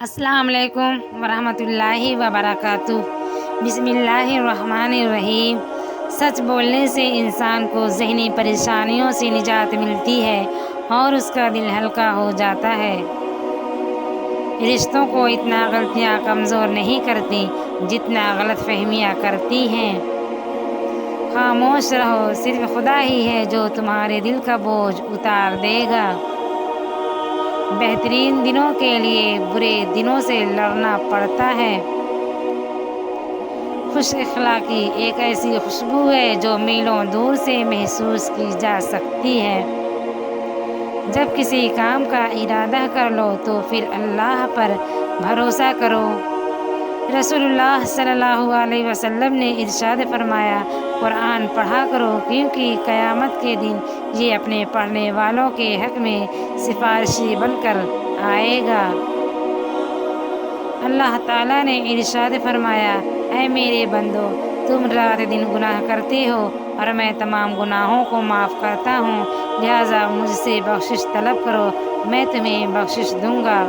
السلام علیکم ورحمۃ اللہ وبرکاتہ۔ بسم اللہ الرحمن الرحیم۔ سچ بولنے سے انسان کو ذہنی پریشانیوں سے نجات ملتی ہے اور اس کا دل ہلکا ہو جاتا ہے۔ رشتوں کو اتنا غلطیاں کمزور نہیں کرتی جتنا غلط فہمیاں کرتی ہیں۔ خاموش رہو، صرف خدا ہی ہے جو تمہارے دل کا بوجھ اتار دے گا۔ بہترین دنوں کے لیے برے دنوں سے لڑنا پڑتا ہے۔ خوش اخلاقی ایک ایسی خوشبو ہے جو میلوں دور سے محسوس کی جا سکتی ہے۔ جب کسی کام کا ارادہ کر لو تو پھر اللہ پر بھروسہ کرو۔ رسول اللہ صلی اللہ علیہ وسلم نے ارشاد فرمایا، قرآن پڑھا کرو کیونکہ قیامت کے دن یہ اپنے پڑھنے والوں کے حق میں سفارشی بن کر آئے گا۔ اللہ تعالیٰ نے ارشاد فرمایا، اے میرے بندو، تم رات دن گناہ کرتے ہو اور میں تمام گناہوں کو معاف کرتا ہوں، لہٰذا مجھ سے بخشش طلب کرو، میں تمہیں بخشش دوں گا۔